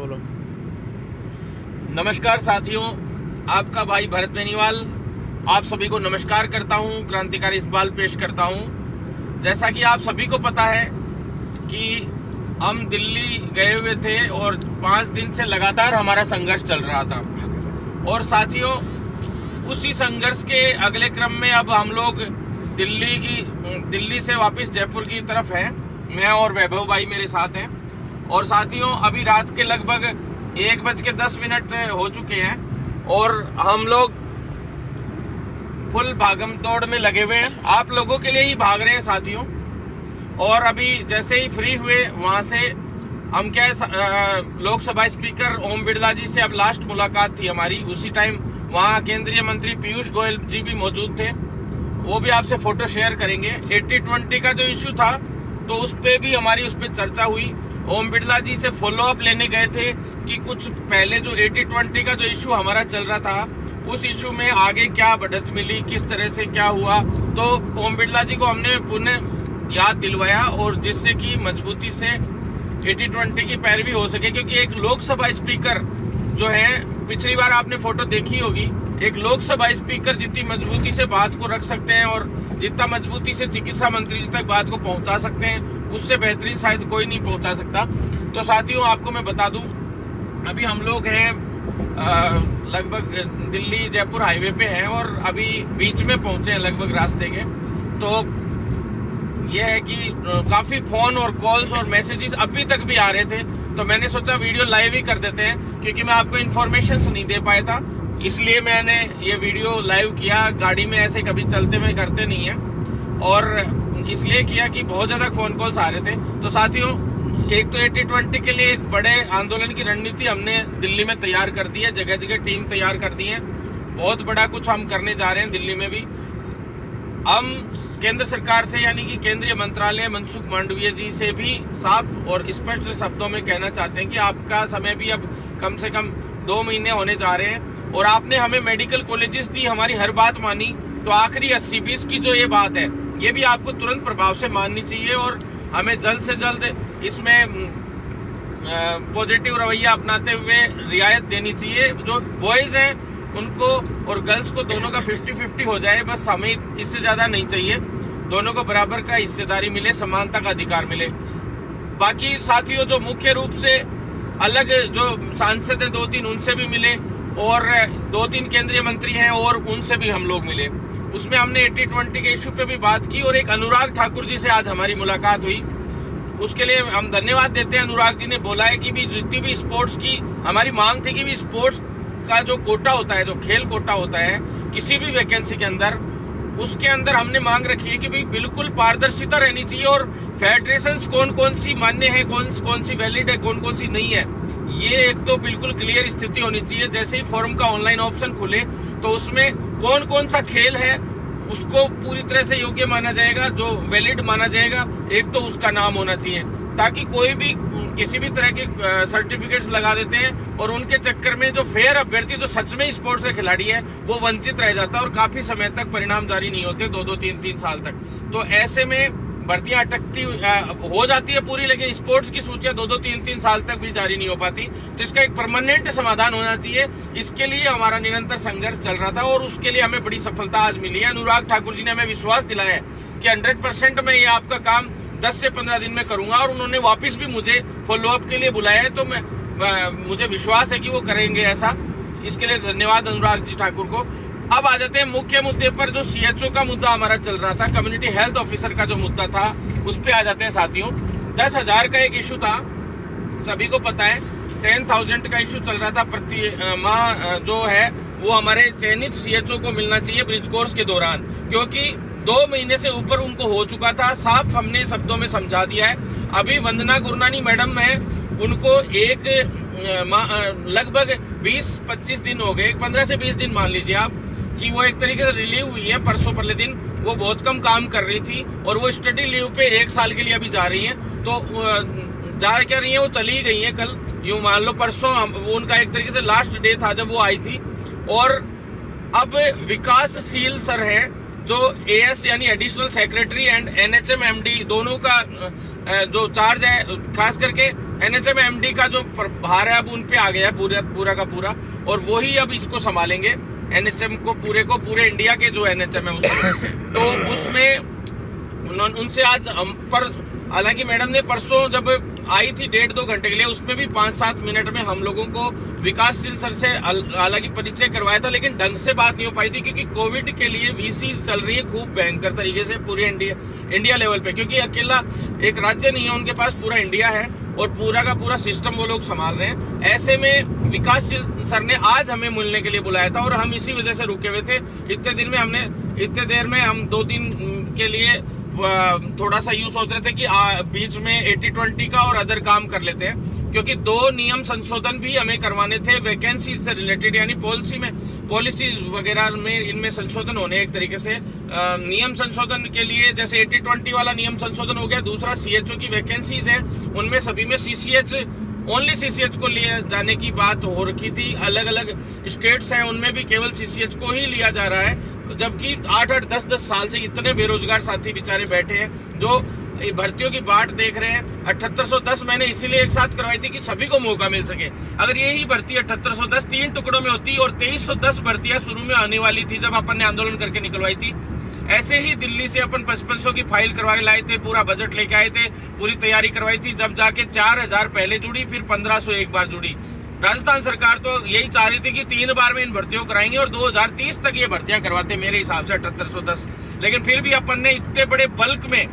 बोलो। नमस्कार साथियों, आपका भाई भरत बेनीवाल आप सभी को नमस्कार करता हूं, क्रांतिकारी इकबाल पेश करता हूं। जैसा कि आप सभी को पता है कि हम दिल्ली गए हुए थे और 5 दिन से लगातार हमारा संघर्ष चल रहा था। और साथियों, उसी संघर्ष के अगले क्रम में अब हम लोग दिल्ली से वापस जयपुर की तरफ है। मैं और वैभव भाई मेरे साथ हैं। और साथियों, अभी रात के लगभग 1:10 हो चुके हैं और हम लोग फुल भागम दौड़ में लगे हुए हैं। आप लोगों के लिए ही भाग रहे हैं साथियों। और अभी जैसे ही फ्री हुए वहां से हम लोकसभा स्पीकर ओम बिरला जी से अब लास्ट मुलाकात थी हमारी। उसी टाइम वहां केंद्रीय मंत्री पीयूष गोयल जी भी मौजूद थे, वो भी आपसे फोटो शेयर करेंगे। 80-20 का जो इश्यू था तो उस पे चर्चा हुई। ओम बिरला जी से फॉलो अप लेने गए थे कि कुछ पहले जो 80-20 का जो इश्यू हमारा चल रहा था उस इश्यू में आगे क्या बढ़त मिली, किस तरह से क्या हुआ। तो ओम बिरला जी को हमने पुनः याद दिलवाया और जिससे कि मजबूती से 80-20 की पैरवी हो सके। क्योंकि एक लोकसभा स्पीकर जो है, पिछली बार आपने फोटो देखी होगी, एक लोकसभा स्पीकर जितनी मजबूती से बात को रख सकते हैं और जितना मजबूती से चिकित्सा मंत्री जी तक बात को पहुंचा सकते हैं, उससे बेहतरीन शायद कोई नहीं पहुंचा सकता। तो साथियों, आपको मैं बता दूं, अभी हम लोग हैं लगभग दिल्ली जयपुर हाईवे पे हैं और अभी बीच में पहुंचे हैं लगभग रास्ते के। तो यह है कि काफी फोन और कॉल्स और मैसेजेस अभी तक भी आ रहे थे, तो मैंने सोचा वीडियो लाइव ही कर देते हैं। क्योंकि मैं आपको इन्फॉर्मेशन नहीं दे पाया था, इसलिए मैंने ये वीडियो लाइव किया। गाड़ी में ऐसे कभी चलते हुए करते नहीं है, और इसलिए किया कि बहुत ज्यादा फोन कॉल्स आ रहे थे। तो साथियों, एक तो 80-20 के लिए एक बड़े आंदोलन की रणनीति हमने दिल्ली में तैयार कर दी है, जगह जगह टीम तैयार कर दी है। बहुत बड़ा कुछ हम करने जा रहे हैं दिल्ली में भी। हम केंद्र सरकार से यानी कि केंद्रीय मंत्रालय मनसुख मांडविया जी से भी साफ और स्पष्ट शब्दों में कहना चाहते हैं कि आपका समय भी अब कम से कम 2 महीने होने जा रहे हैं और आपने हमें मेडिकल कॉलेजेस दी, हमारी हर बात मानी। तो आखिरी 80-20 की जो ये बात है, ये भी आपको तुरंत प्रभाव से माननी चाहिए और हमें जल्द से जल्द इसमें पॉजिटिव रवैया अपनाते हुए रियायत देनी चाहिए। जो बॉयज हैं उनको और गर्ल्स को दोनों का 50-50 हो जाए, बस हमें इससे ज्यादा नहीं चाहिए। दोनों को बराबर का हिस्सेदारी मिले, समानता का अधिकार मिले। बाकी साथियों, जो मुख्य रूप से अलग जो सांसद हैं 2-3 उनसे भी मिले और 2-3 केंद्रीय मंत्री हैं और उनसे भी हम लोग मिले। उसमें हमने 80-20 के इश्यू पे भी बात की और एक अनुराग ठाकुर जी से आज हमारी मुलाकात हुई। उसके लिए हम धन्यवाद देते हैं। अनुराग जी ने बोला है कि भी जितनी भी स्पोर्ट्स की हमारी मांग थी कि भी स्पोर्ट्स का जो कोटा होता है, जो खेल कोटा होता है किसी भी वैकेंसी के अंदर, उसके अंदर हमने मांग रखी है कि भाई बिल्कुल पारदर्शिता रहनी चाहिए और फेडरेशंस कौन कौन सी मान्य है, कौन सी वैलिड है, कौन कौन सी नहीं है, ये एक तो बिल्कुल क्लियर स्थिति होनी चाहिए। जैसे ही फॉर्म का ऑनलाइन ऑप्शन खुले तो उसमें कौन कौन सा खेल है उसको पूरी तरह से योग्य माना जाएगा, जो वैलिड माना जाएगा, एक तो उसका नाम होना चाहिए, ताकि कोई भी किसी भी तरह के सर्टिफिकेट्स लगा देते हैं और उनके चक्कर में जो फेयर अभ्यर्थी, जो सच में स्पोर्ट्स का खिलाड़ी है, वो वंचित रह जाता है और काफी समय तक परिणाम जारी नहीं होते, 2-2, 3-3 साल तक। तो ऐसे में भर्तियां अटकती हो जाती है पूरी, लेकिन स्पोर्ट्स की सूचियां 2-2, 3-3 साल तक भी जारी नहीं हो पाती। तो इसका एक परमानेंट समाधान होना चाहिए। इसके लिए हमारा निरंतर संघर्ष चल रहा था और उसके लिए हमें बड़ी सफलता आज मिली है। अनुराग ठाकुर जी ने हमें विश्वास दिलाया है कि 100% मैं ये आपका काम 10 से 15 दिन में करूंगा और उन्होंने वापस भी मुझे फॉलो अप के लिए बुलाया है। तो मुझे विश्वास है कि वो करेंगे ऐसा। इसके लिए धन्यवाद अनुराग जी ठाकुर को। अब आ जाते हैं मुख्य मुद्दे पर, जो CHO का मुद्दा हमारा चल रहा था, कम्युनिटी हेल्थ ऑफिसर का जो मुद्दा था, उस पे आ जाते हैं साथियों। 10,000 का एक इशू था, सभी को पता है। 10,000 का इशू चल रहा था प्रति माह, जो है वो हमारे चयनित CHO को मिलना चाहिए ब्रिज कोर्स के दौरान, क्योंकि 2 महीने से ऊपर उनको हो चुका था। साफ हमने शब्दों में समझा दिया है। अभी वंदना गुरनानी मैडम है, उनको लगभग 20-25 दिन हो गए, 15 से 20 दिन मान लीजिए आप, कि वो एक तरीके से रिलीव हुई है। परसों परले दिन वो बहुत कम काम कर रही थी और वो स्टडी लीव पे 1 साल के लिए अभी जा रही है। तो जा क्या रही है, वो चली गई है कल, यूं मान लो। परसों वो उनका एक तरीके से लास्ट डे था जब वो आई थी। और अब विकासशील सर है, जो AS यानी additional secretary and NHM MD दोनों का जो चार्ज है, खास करके एनएचएम एमडी का जो भार है अब उन पे आ गया है पूरा का पूरा, और वो ही अब इसको संभालेंगे एनएचएम को पूरे इंडिया के जो एनएचएम है उसमें। तो उसमें उनसे आज पर हालांकि मैडम ने परसों जब आई थी 1.5-2 घंटे के लिए, उसमें भी 5-7 मिनट में हम लोगों को विकासशील सर से हालांकि परिचय करवाया था, लेकिन ढंग से बात नहीं हो पाई थी क्योंकि कोविड के लिए वीसी चल रही है खूब भयंकर तरीके से पूरे इंडिया लेवल पे, क्योंकि अकेला एक राज्य नहीं है उनके पास, पूरा इंडिया है और पूरा का पूरा सिस्टम वो लोग संभाल रहे हैं। ऐसे में विकासशील सर ने आज हमें मिलने के लिए बुलाया था और हम इसी वजह से रुके हुए थे। इतने देर में हम 2 दिन के लिए थोड़ा सा यूं सोच रहे थे कि बीच में 80-20 का और अदर काम कर लेते हैं, क्योंकि 2 नियम संशोधन भी हमें करवाने थे वैकेंसी से रिलेटेड, यानी पॉलिसी वगैरह में इनमें संशोधन होने, एक तरीके से नियम संशोधन के लिए जैसे 80-20 वाला नियम संशोधन हो गया। दूसरा सीएचओ की वैकेंसीज है, उनमें सभी में ओनली सीसीएच को लिए जाने की बात हो रखी थी। अलग अलग स्टेट्स हैं उनमें भी केवल सीसीएच को ही लिया जा रहा है, जबकि 8-8, 10-10 साल से इतने बेरोजगार साथी बेचारे बैठे हैं जो भर्तियों की बाट देख रहे हैं। 7810 मैंने इसीलिए एक साथ करवाई थी कि सभी को मौका मिल सके। अगर यही भर्ती 7810 3 टुकड़ों में होती और 2310 भर्तियां शुरू में आने वाली थी जब अपन ने आंदोलन करके निकलवाई थी, ऐसे ही दिल्ली से अपन 5500 की फाइल करवा के लाए थे, पूरा बजट लेके आए थे, पूरी तैयारी करवाई थी, जब जाके 4000 पहले जुड़ी, फिर 1500 एक बार जुड़ी। राजस्थान सरकार तो यही चाह रही थी कि 3 बार में इन भर्तियों कराएंगे और 2030 तक ये भर्तियां करवाते मेरे हिसाब से 7810, लेकिन फिर भी अपन ने इतने बड़े बल्क में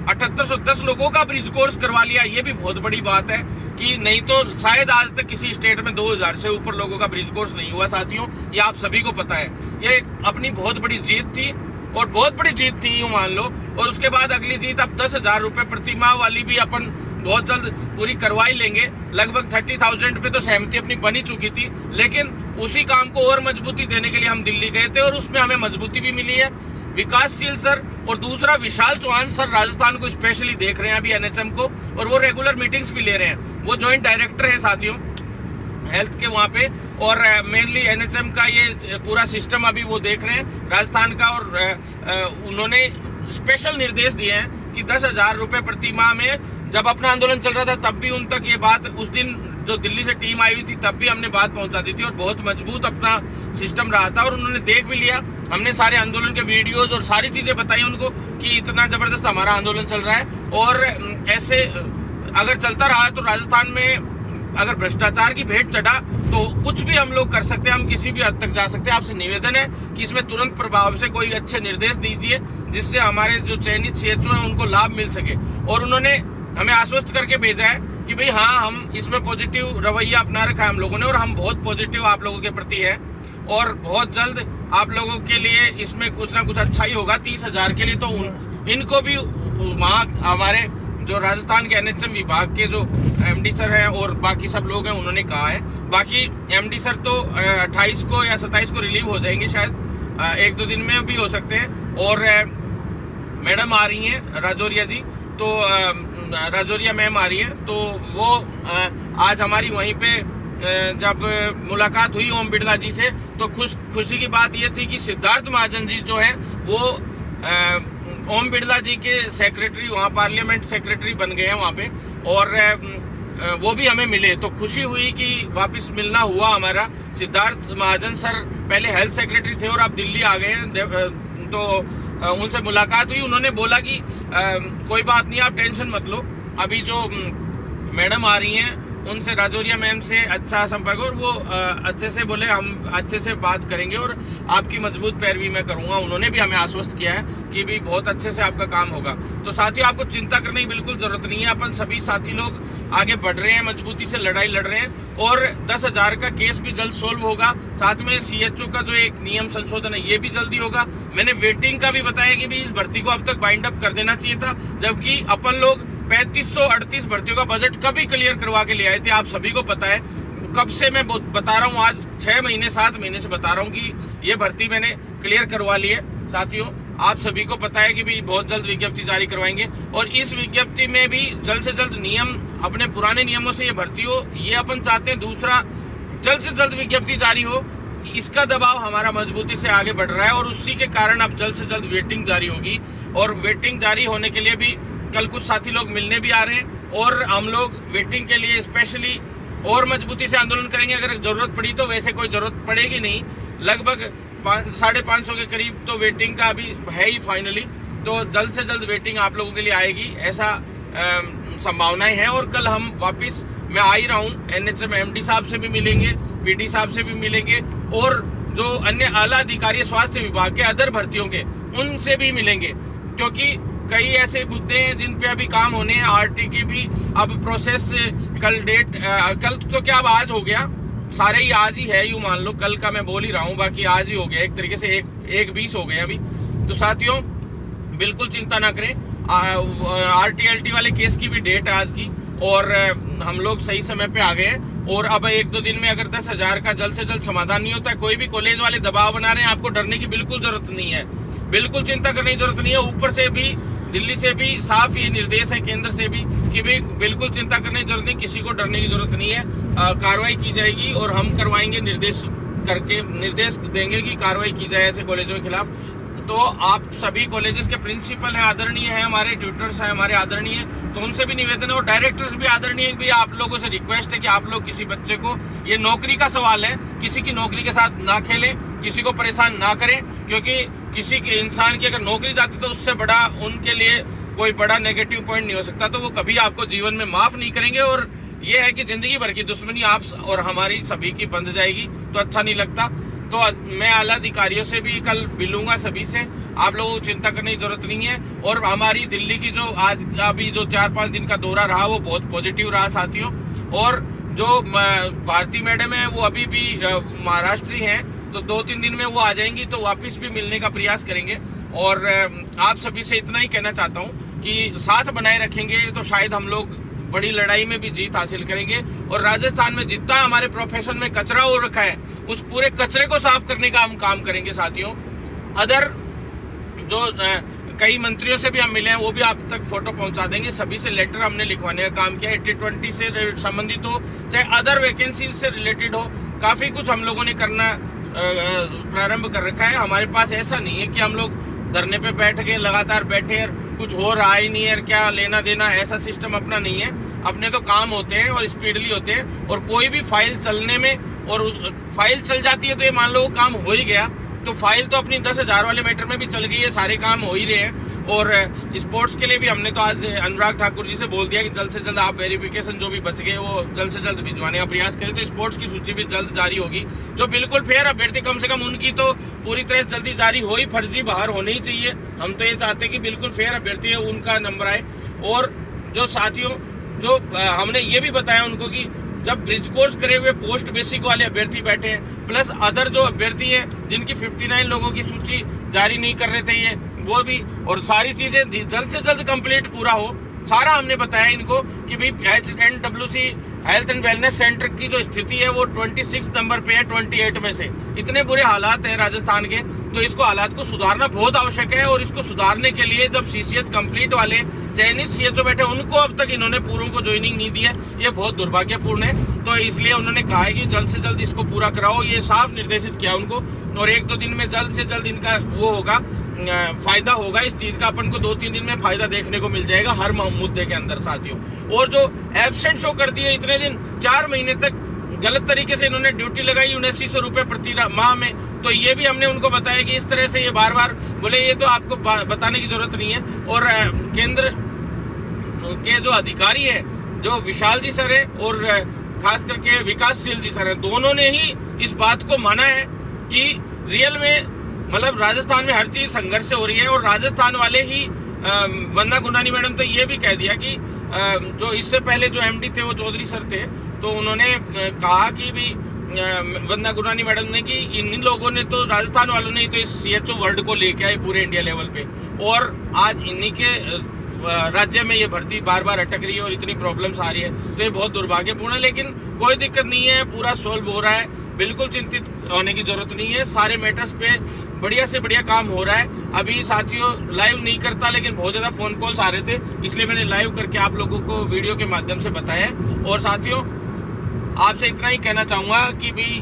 7810 लोगों का ब्रिज कोर्स करवा लिया। ये भी बहुत बड़ी बात है कि नहीं तो शायद आज तक किसी स्टेट में 2000 से ऊपर लोगों का ब्रिज कोर्स नहीं हुआ साथियों, ये आप सभी को पता है। ये अपनी बहुत बड़ी जीत थी और बहुत बड़ी जीत थी यूं मान लो। और उसके बाद अगली जीत अब 10,000 रुपए प्रति माह वाली भी अपन बहुत जल्द पूरी करवाई लेंगे। लगभग 30,000 पे तो सहमति अपनी बनी चुकी थी, लेकिन उसी काम को और मजबूती देने के लिए हम दिल्ली गए थे और उसमें हमें मजबूती भी मिली है। विकासशील सर और दूसरा विशाल चौहान सर राजस्थान को स्पेशली देख रहे हैं अभी एनएचएम को, और वो रेगुलर मीटिंग्स भी ले रहे हैं। वो ज्वाइंट डायरेक्टर है साथियों हेल्थ के वहां पे, और मेनली एनएचएम का ये पूरा सिस्टम अभी वो देख रहे हैं राजस्थान का। और उन्होंने स्पेशल निर्देश दिए हैं कि 10,000 रुपए प्रति माह में, जब अपना आंदोलन चल रहा था तब भी उन तक ये बात, उस दिन जो दिल्ली से टीम आई हुई थी तब भी हमने बात पहुंचा दी थी और बहुत मजबूत अपना सिस्टम रहा था। और उन्होंने देख भी लिया, हमने सारे आंदोलन के वीडियोज और सारी चीजें बताई उनको कि इतना जबरदस्त हमारा आंदोलन चल रहा है। और ऐसे अगर चलता रहा तो राजस्थान में अगर भ्रष्टाचार की भेंट चढ़ा तो कुछ भी हम लोग कर सकते हैं, हम किसी भी हद तक जा सकते हैं। आपसे निवेदन है कि इसमें तुरंत प्रभाव से कोई अच्छे निर्देश दीजिए जिससे हमारे जो चयनित सीएचओ हैं उनको लाभ मिल सके। और उन्होंने हमें आश्वस्त करके भेजा है कि भाई हाँ, हम इसमें पॉजिटिव रवैया अपना रखा है हम लोगों ने और हम बहुत पॉजिटिव आप लोगों के प्रति है और बहुत जल्द आप लोगों के लिए इसमें कुछ ना कुछ अच्छा ही होगा। 30,000 के लिए तो इनको भी वहाँ हमारे जो राजस्थान के एनएचएम विभाग के जो एमडी सर हैं और बाकी सब लोग हैं उन्होंने कहा है। बाकी एमडी सर तो 28 को या 27 को रिलीव हो जाएंगे, शायद 1-2 दिन में भी हो सकते हैं। और मैडम आ रही हैं राजौरिया जी, तो राजौरिया मैम आ रही है, तो वो आज हमारी वहीं पे जब मुलाकात हुई ओम बिड़ला जी से, तो खुशी की बात ये थी कि सिद्धार्थ महाजन जी जो है वो ओम बिड़ला जी के सेक्रेटरी, वहाँ पार्लियामेंट सेक्रेटरी बन गए हैं वहाँ पे, और वो भी हमें मिले। तो खुशी हुई कि वापस मिलना हुआ हमारा। सिद्धार्थ महाजन सर पहले हेल्थ सेक्रेटरी थे और अब दिल्ली आ गए हैं, तो उनसे मुलाकात हुई। उन्होंने बोला कि कोई बात नहीं, आप टेंशन मत लो, अभी जो मैडम आ रही हैं उनसे, राजौरिया मैम से अच्छा संपर्क, और वो अच्छे से बोले हम अच्छे से बात करेंगे और आपकी मजबूत पैरवी मैं करूंगा। उन्होंने भी हमें आश्वस्त किया है कि भी बहुत अच्छे से आपका काम होगा। तो साथियों, आपको चिंता करने की बिल्कुल जरूरत नहीं है। अपन सभी साथी लोग आगे बढ़ रहे हैं, मजबूती से लड़ाई लड़ रहे हैं और 10,000 का केस भी जल्द सोल्व होगा। साथ में सीएचओ का जो एक नियम संशोधन है ये भी जल्दी होगा। मैंने वेटिंग का भी बताया कि भी इस भर्ती को अब तक बाइंड अप कर देना चाहिए था, जबकि अपन लोग 3538 भर्तियों का बजट कभी क्लियर करवा के ले आए थे। आप सभी को पता है, कब से मैं बता रहा हूँ, आज 6 महीने 7 महीने से बता रहा हूँ कि ये भर्ती मैंने क्लियर करवा ली है। साथियों, आप सभी को पता है कि भी बहुत जल्द विज्ञप्ति जारी करवाएंगे और इस विज्ञप्ति में भी जल्द से जल्द नियम, अपने पुराने नियमों से ये भर्ती हो, ये अपन चाहते हैं। दूसरा, जल्द से जल्द विज्ञप्ति जारी हो, इसका दबाव हमारा मजबूती से आगे बढ़ रहा है और उसी के कारण अब जल्द से जल्द वेटिंग जारी होगी। और वेटिंग जारी होने के लिए भी कल कुछ साथी लोग मिलने भी आ रहे हैं और हम लोग वेटिंग के लिए स्पेशली और मजबूती से आंदोलन करेंगे। अगर जरूरत पड़ी तो, वैसे कोई जरूरत पड़ेगी नहीं। लगभग 550 के करीब तो वेटिंग का अभी है ही फाइनली, तो जल्द से जल्द वेटिंग आप लोगों के लिए आएगी, ऐसा संभावनाएं हैं। और कल हम वापस, मैं आ ही रहा हूँ, एनएचएम एमडी साहब से भी मिलेंगे, पीडी साहब से भी मिलेंगे, और जो अन्य आला अधिकारी स्वास्थ्य विभाग के अदर भर्तियों के, उनसे भी मिलेंगे, क्योंकि कई ऐसे मुद्दे हैं जिन पे अभी काम होने हैं। आरटी की भी अब प्रोसेस, कल डेट, कल तो क्या अब आज हो गया, सारे ही आज ही है, यूं मान लो, कल का मैं बोल ही रहा हूँ, बाकी आज ही हो गया एक तरीके से, 1:20 हो गए अभी। तो साथियों बिल्कुल चिंता ना करें, आरटीएलटी वाले केस की भी डेट है आज की, और हम लोग सही समय पे आ गए हैं। और अब 1-2 दिन में अगर 10,000 का जल्द से जल्द समाधान नहीं होता है, कोई भी कॉलेज वाले दबाव बना रहे हैं, आपको डरने की बिल्कुल जरूरत नहीं है, बिल्कुल चिंता करने की जरूरत नहीं है। ऊपर से भी, दिल्ली से भी साफ ये निर्देश है, केंद्र से भी, कि भाई बिल्कुल चिंता करने की जरूरत नहीं, किसी को डरने की जरूरत नहीं है। कार्रवाई की जाएगी और हम करवाएंगे, निर्देश देंगे कि कार्रवाई की जाए ऐसे कॉलेजों के खिलाफ। तो आप सभी कॉलेजेस के प्रिंसिपल हैं, आदरणीय हैं, हमारे ट्यूटर्स हैं हमारे आदरणीय, तो उनसे भी निवेदन है, और डायरेक्टर्स भी आदरणीय है। भैया आप लोगों से रिक्वेस्ट है कि आप लोग किसी बच्चे को, ये नौकरी का सवाल है, किसी की नौकरी के साथ ना खेलें, किसी को परेशान ना करें, क्योंकि किसी के इंसान की अगर नौकरी जाती तो उससे बड़ा उनके लिए कोई बड़ा नेगेटिव पॉइंट नहीं हो सकता, तो वो कभी आपको जीवन में माफ नहीं करेंगे। और ये है कि जिंदगी भर की दुश्मनी आप और हमारी सभी की बंध जाएगी, तो अच्छा नहीं लगता। तो मैं आला अधिकारियों से भी कल मिलूंगा, सभी से, आप लोगों को चिंता करने की जरूरत नहीं है। और हमारी दिल्ली की जो आज अभी जो 4-5 दिन का दौरा रहा, वो बहुत पॉजिटिव रहा साथियों। और जो भारती मैडम है वो अभी भी महाराष्ट्री हैं, तो 2-3 दिन में वो आ जाएंगी, तो वापस भी मिलने का प्रयास करेंगे। और आप सभी से इतना ही कहना चाहता हूँ कि साथ बनाए रखेंगे तो शायद हम लोग बड़ी लड़ाई में भी जीत हासिल करेंगे। और राजस्थान में जितना हमारे प्रोफेशन में कचरा हो रखा है, उस पूरे कचरे को साफ करने का हम काम करेंगे साथियों। अदर जो कई मंत्रियों से भी हम मिले हैं, वो भी आप तक फोटो पहुंचा देंगे। सभी से लेटर हमने लिखवाने का काम किया, 80-20 से संबंधित हो, चाहे अदर वैकेंसीज से रिलेटेड हो, काफी कुछ हम लोगों ने करना प्रारंभ कर रखा है। हमारे पास ऐसा नहीं है कि हम लोग धरने पे बैठ के लगातार बैठे, कुछ हो रहा ही नहीं है, क्या लेना देना, ऐसा सिस्टम अपना नहीं है। अपने तो काम होते हैं और स्पीडली होते हैं, और कोई भी फाइल चलने में, और उस फाइल चल जाती है तो ये मान लो काम हो ही गया, तो फाइल तो अपनी 10,000 वाले मैटर में भी चल गई है, सारे काम हो ही रहे हैं। और स्पोर्ट्स के लिए भी हमने तो आज अनुराग ठाकुर जी से बोल दिया कि जल्द से जल्द आप वेरिफिकेशन जो भी बच गए वो जल्द से जल्द भिजवाने का प्रयास करें, तो स्पोर्ट्स की सूची भी जल्द जारी होगी। जो बिल्कुल फेयर अभ्यर्थी, कम से कम उनकी तो पूरी तरह से जल्दी जारी हो ही, फर्जी बाहर होने ही चाहिए। हम तो ये चाहते हैं कि बिल्कुल फेयर अभ्यर्थी है उनका नंबर आए। और जो साथियों, जो हमने ये भी बताया उनको कि जब ब्रिज कोर्स करे हुए पोस्ट बेसिक वाले अभ्यर्थी बैठे हैं, प्लस अदर जो अभ्यर्थी हैं जिनकी 59 लोगों की सूची जारी नहीं कर रहे थे, ये वो भी, और सारी चीजें जल्द से जल्द कंप्लीट पूरा हो, सारा हमने बताया इनको कि भाई HNWC health and wellness centre की जो स्थिति है वो 26 नंबर पे है 28 में से। इतने बुरे हालात हैं राजस्थान के, तो इसको हालात को सुधारना बहुत आवश्यक है। और इसको सुधारने के लिए जब CCH कंप्लीट वाले चयनित CHO बैठे, उनको अब तक इन्होंने पूर्व को ज्वाइनिंग नहीं दी है, ये बहुत दुर्भाग्यपूर्ण है। तो इसलिए उन्होंने कहा है कि जल्द से जल्द इसको पूरा कराओ, ये साफ निर्देशित किया उनको। और 1-2 दिन में जल्द से जल्द इनका वो होगा, फायदा होगा इस चीज का, अपन को 2-3 दिन में फायदा देखने को मिल जाएगा हर मुद्दे के अंदर साथियों। और जो एब्सेंट शो कर दिए इतने दिन, 4 महीने तक गलत तरीके से इन्होंने ड्यूटी लगाई 7900 रुपए प्रति माह में, तो ये भी हमने उनको बताया कि इस तरह से ये बार बार बोले, ये तो आपको बताने की जरूरत नहीं है। और केंद्र के जो अधिकारी है, जो विशाल जी सर है और खास करके विकासशील जी सर है, दोनों ने ही इस बात को माना है कि रियल में मतलब राजस्थान में हर चीज संघर्ष से हो रही है। और राजस्थान वाले ही, वंदना गुरनानी मैडम तो ये भी कह दिया कि जो इससे पहले जो MD थे वो चौधरी सर थे, तो उन्होंने कहा कि भी वंदना गुरनानी मैडम ने कि इन लोगों ने तो, राजस्थान वालों ने तो इस CHO वर्ड को लेके आए पूरे इंडिया लेवल पे, और आज इन्हीं के राज्य में ये भर्ती बार बार अटक रही है और इतनी प्रॉब्लम्स आ रही है, तो ये बहुत दुर्भाग्यपूर्ण है। लेकिन कोई दिक्कत नहीं है, पूरा सोल्व हो रहा है, बिल्कुल चिंतित होने की जरूरत नहीं है। सारे मैटर्स पे बढ़िया से बढ़िया काम हो रहा है। अभी साथियों लाइव नहीं करता, लेकिन बहुत ज्यादा फोन कॉल्स आ रहे थे, इसलिए मैंने लाइव करके आप लोगों को वीडियो के माध्यम से बताया। और साथियों आपसे इतना ही कहना चाहूंगा कि भी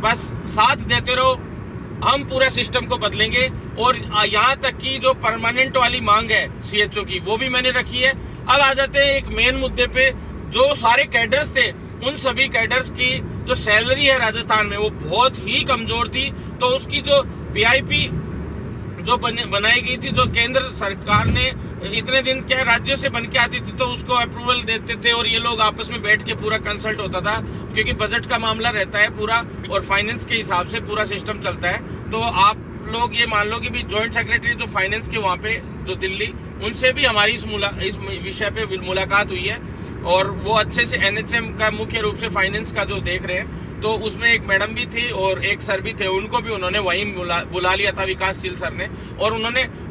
बस साथ देते रहो, हम पूरा सिस्टम को बदलेंगे। और यहाँ तक कि जो परमानेंट वाली मांग है CHO की, वो भी मैंने रखी है। अब आ जाते हैं एक मेन मुद्दे पे। जो सारे कैडर्स थे, उन सभी कैडर्स की जो सैलरी है राजस्थान में वो बहुत ही कमजोर थी। तो उसकी जो पीआईपी जो बनाई गई थी, जो केंद्र सरकार ने इतने दिन क्या राज्यों से बन के आती थी, तो उसको अप्रूवल देते थे और ये लोग आपस में बैठ के पूरा कंसल्ट होता था, क्योंकि बजट का मामला रहता है पूरा और फाइनेंस के हिसाब से पूरा सिस्टम चलता है। तो आप लोग ये मान लो कि भी जॉइंट सेक्रेटरी जो फाइनेंस के वहाँ पे जो दिल्ली, उनसे भी हमारी इस विषय पे मुलाकात हुई है और वो अच्छे से एनएचएम का मुख्य रूप से फाइनेंस का जो देख रहे हैं। तो उसमें एक मैडम भी थी और एक सर भी थे, उनको भी उन्होंने वहीं बुला लिया था, विकासशील सर ने। और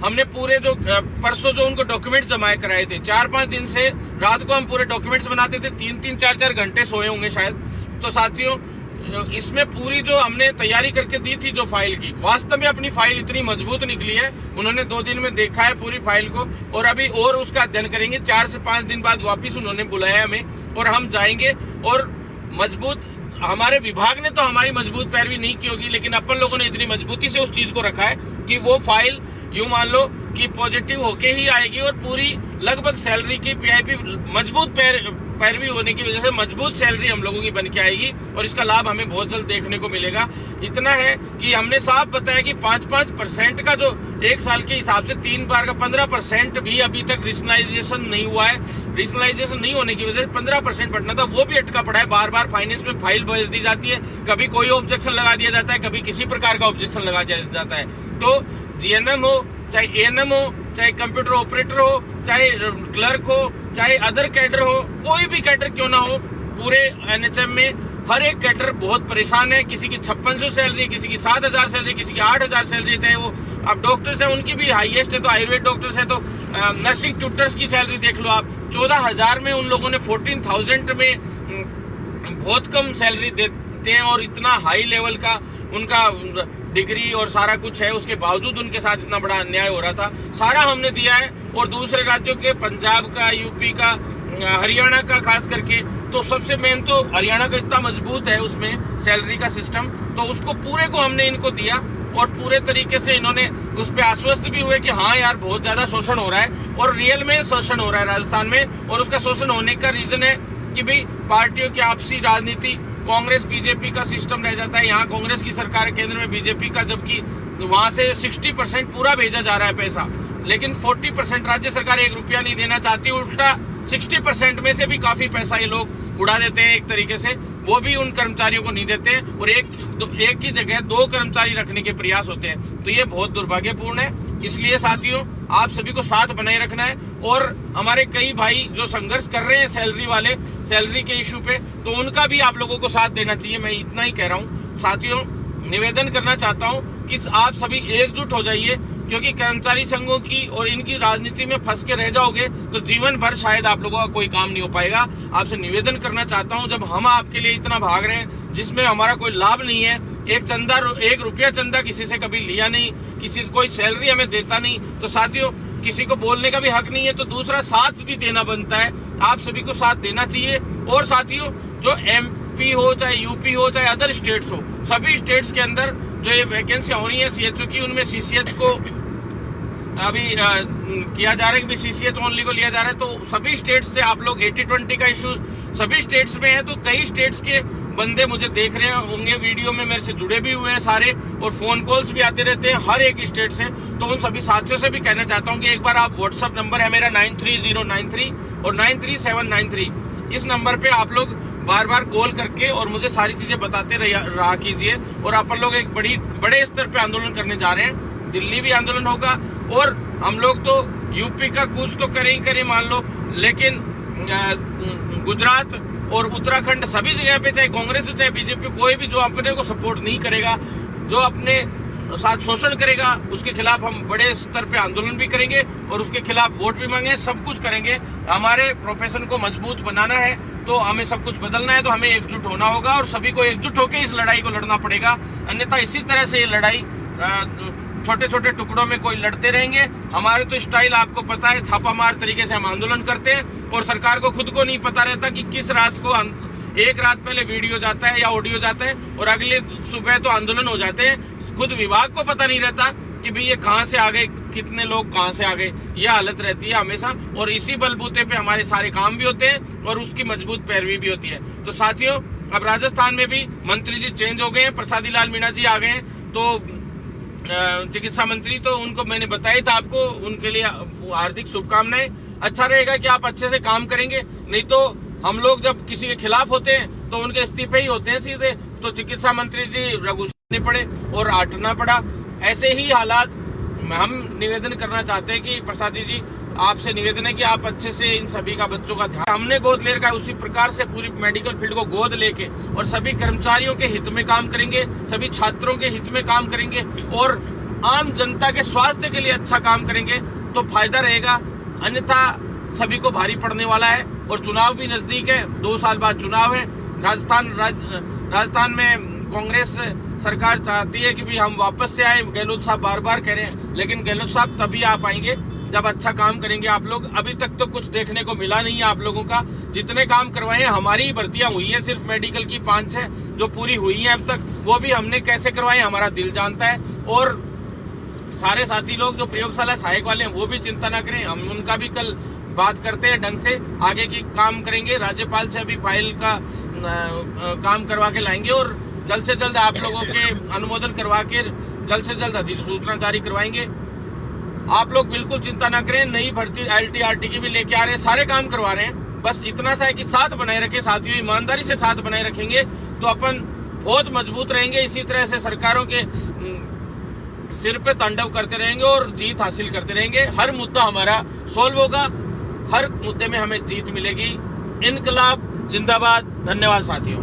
हमने पूरे जो परसों जो उनको डॉक्यूमेंट्स जमा कराए थे, 4-5 दिन से रात को हम पूरे डॉक्यूमेंट्स बनाते थे, 3-3, 4-4 घंटे सोए होंगे शायद। तो साथियों, इसमें पूरी जो हमने तैयारी करके दी थी जो फाइल की, वास्तव में अपनी फाइल इतनी मजबूत निकली है। उन्होंने 2 दिन में देखा है पूरी फाइल को और अभी और उसका अध्ययन करेंगे। 4 से 5 दिन बाद वापिस उन्होंने बुलाया हमें और हम जाएंगे और मजबूत, हमारे विभाग ने तो हमारी मजबूत पैरवी नहीं की होगी, लेकिन अपन लोगों ने इतनी मजबूती से उस चीज को रखा है कि वो फाइल यूं मान लो कि पॉजिटिव होके ही आएगी और पूरी लगभग सैलरी की पीआईपी मजबूत पैरवी होने की वजह से मजबूत सैलरी हम लोगों की बन के आएगी और इसका लाभ हमें बहुत जल्द देखने को मिलेगा। इतना है कि हमने साफ बताया कि 5% का जो एक साल के हिसाब से 3 बार का 15% भी अभी तक रीजनलाइजेशन नहीं हुआ है। रीजनलाइजेशन नहीं होने की वजह से 15% बढ़ना था, वो भी अटका पड़ा है। बार बार फाइनेंस में फाइल भेज दी जाती है, कभी कोई ऑब्जेक्शन लगा दिया जाता है, कभी किसी प्रकार का ऑब्जेक्शन लगा जाता है। तो जीएनएम हो, चाहे एएनएम हो, चाहे कंप्यूटर ऑपरेटर हो, चाहे क्लर्क हो, चाहे अदर कैडर हो, कोई भी कैडर क्यों ना हो, पूरे एनएचएम में हर एक कैडर बहुत परेशान है। किसी की 5600 सैलरी, किसी की 7000 सैलरी, किसी की 8000 सैलरी। चाहे वो अब डॉक्टर्स है, उनकी भी हाईएस्ट है, तो आयुर्वेद डॉक्टर्स है, तो नर्सिंग ट्यूटर्स की सैलरी देख लो आप, 14000 में उन लोगों ने 14000 में बहुत कम सैलरी देते हैं और इतना हाई लेवल का उनका डिग्री और सारा कुछ है, उसके बावजूद उनके साथ इतना बड़ा अन्याय हो रहा था। सारा हमने दिया है और दूसरे राज्यों के, पंजाब का, यूपी का, हरियाणा का खास करके, तो सबसे मेन तो हरियाणा का इतना मजबूत है उसमें सैलरी का सिस्टम, तो उसको पूरे को हमने इनको दिया और पूरे तरीके से इन्होंने उस पर आश्वस्त भी हुए कि हाँ यार बहुत ज्यादा शोषण हो रहा है और रियल में शोषण हो रहा है राजस्थान में। और उसका शोषण होने का रीजन है कि भाई पार्टियों की आपसी राजनीति, कांग्रेस बीजेपी का सिस्टम रह जाता है। यहाँ कांग्रेस की सरकार है केंद्र में, बीजेपी का, जबकि वहां से 60% पूरा भेजा जा रहा है पैसा, लेकिन 40% राज्य सरकार 1 रुपया नहीं देना चाहती, उल्टा 60% में से भी काफी पैसा ये लोग उड़ा देते हैं एक तरीके से, वो भी उन कर्मचारियों को नहीं देते हैं और एक की जगह 2 कर्मचारी रखने के प्रयास होते हैं। तो ये बहुत दुर्भाग्यपूर्ण है। इसलिए साथियों, आप सभी को साथ बनाए रखना है और हमारे कई भाई जो संघर्ष कर रहे हैं सैलरी के इशू पे, तो उनका भी आप लोगों को साथ देना चाहिए। मैं इतना ही कह रहा हूँ साथियों, निवेदन करना चाहता हूँ कि आप सभी एकजुट हो जाइए, क्योंकि कर्मचारी संघों की और इनकी राजनीति में फंस के रह जाओगे तो जीवन भर शायद आप लोगों का कोई काम नहीं हो पाएगा। आपसे निवेदन करना चाहता हूं, जब हम आपके लिए इतना भाग रहे हैं जिसमें हमारा कोई लाभ नहीं है, 1 रुपया चंदा किसी से कभी लिया नहीं, किसी कोई सैलरी हमें देता नहीं, तो साथियों किसी को बोलने का भी हक नहीं है, तो दूसरा साथ भी देना बनता है। आप सभी को साथ देना चाहिए। और साथियों, जो एमपी हो, चाहे यूपी हो, चाहे अदर स्टेट्स हो, सभी स्टेट्स के अंदर जो ये वैकेंसी हो रही है सीएचओ की, उनमें सीसीएच को अभी किया जा रहा है कि सीसीएच ओनली को लिया जा रहा है। तो सभी स्टेट्स से आप लोग 80-20 का इशू सभी स्टेट्स में है, तो कई स्टेट्स के बंदे मुझे देख रहे होंगे, वीडियो में मेरे से जुड़े भी हुए हैं सारे, और फोन कॉल्स भी आते रहते हैं हर एक स्टेट से। तो उन सभी साथियों से भी कहना चाहता हूं कि एक बार आप व्हाट्सएप नंबर है मेरा 930993 और 93793, इस नंबर पे आप लोग बार बार कॉल करके और मुझे सारी चीजें बताते रहा कीजिए। और अपन लोग एक बड़े स्तर पे आंदोलन करने जा रहे हैं, दिल्ली भी आंदोलन होगा और हम लोग तो यूपी का कुछ तो करें ही करें मान लो, लेकिन गुजरात और उत्तराखंड सभी जगह पे, चाहे कांग्रेस हो चाहे बीजेपी, कोई भी जो अपने को सपोर्ट नहीं करेगा, जो अपने साथ शोषण करेगा, उसके खिलाफ हम बड़े स्तर पे आंदोलन भी करेंगे और उसके खिलाफ वोट भी मांगे, सब कुछ करेंगे। हमारे प्रोफेशन को मजबूत बनाना है तो हमें सब कुछ बदलना है, तो हमें एकजुट होना होगा और सभी को एकजुट होकर इस लड़ाई को लड़ना पड़ेगा। अन्यथा इसी तरह से ये लड़ाई छोटे छोटे टुकड़ों में कोई लड़ते रहेंगे। हमारे तो स्टाइल आपको पता है, छापामार तरीके से हम आंदोलन करते हैं और सरकार को खुद को नहीं पता रहता कि किस रात को, एक रात पहले वीडियो जाता है या ऑडियो जाता है और अगले सुबह तो आंदोलन हो जाते हैं। खुद विभाग को पता नहीं रहता कि भाई ये कहां से आ गए, कितने लोग कहां से आ गए, ये हालत रहती है हमेशा। और इसी बलबूते पे हमारे सारे काम भी होते हैं और उसकी मजबूत पैरवी भी होती है। तो साथियों, अब राजस्थान में भी मंत्री जी चेंज हो गए हैं, प्रसादी लाल मीणा जी आ गए हैं, तो चिकित्सा मंत्री, तो उनको मैंने बताया था आपको, उनके लिए हार्दिक शुभकामनाएं। अच्छा रहेगा कि आप अच्छे से काम करेंगे, नहीं तो हम लोग जब किसी के खिलाफ होते हैं तो उनके इस्तीफे ही होते हैं सीधे। तो चिकित्सा मंत्री जी रघुने पड़े और आटना पड़ा। ऐसे ही हालात हम निवेदन करना चाहते हैं कि प्रसादी जी, आपसे निवेदन है कि आप अच्छे से इन सभी का बच्चों का ध्यान, हमने गोद ले रखा है, उसी प्रकार से पूरी मेडिकल फील्ड को गोद लेके और सभी कर्मचारियों के हित में काम करेंगे, सभी छात्रों के हित में काम करेंगे और आम जनता के स्वास्थ्य के लिए अच्छा काम करेंगे तो फायदा रहेगा। अन्यथा सभी को भारी पड़ने वाला है। और चुनाव भी नजदीक है, 2 साल बाद चुनाव है। राजस्थान में कांग्रेस सरकार चाहती है कि भी हम वापस से आए, गहलोत साहब बार बार कह रहे हैं, लेकिन गहलोत साहब तभी आ पाएंगे जब अच्छा काम करेंगे आप लोग। अभी तक तो कुछ देखने को मिला नहीं है आप लोगों का। जितने काम करवाए हैं, हमारी ही भर्तियां हुई है, सिर्फ मेडिकल की 5-6 जो पूरी हुई है अब तक, वो भी हमने कैसे करवाए हमारा दिल जानता है। और सारे साथी लोग जो प्रयोगशाला सहायक वाले हैं वो भी चिंता ना करें, हम उनका भी कल बात करते हैं, ढंग से आगे की काम करेंगे। राज्यपाल से अभी फाइल का काम करवा के लाएंगे और जल्द से जल्द आप लोगों के अनुमोदन करवा के जल्द से जल्द अधिसूचना जारी करवाएंगे। आप लोग बिल्कुल चिंता ना करें, नई भर्ती LTRT की भी लेके आ रहे हैं, सारे काम करवा रहे हैं। बस इतना सा है कि साथ बनाए रखे साथियों, ईमानदारी से साथ बनाए रखेंगे तो अपन बहुत मजबूत रहेंगे। इसी तरह से सरकारों के सिर पे तांडव करते रहेंगे और जीत हासिल करते रहेंगे। हर मुद्दा हमारा सोल्व होगा, हर मुद्दे में हमें जीत मिलेगी। इनकलाब जिंदाबाद। धन्यवाद साथियों।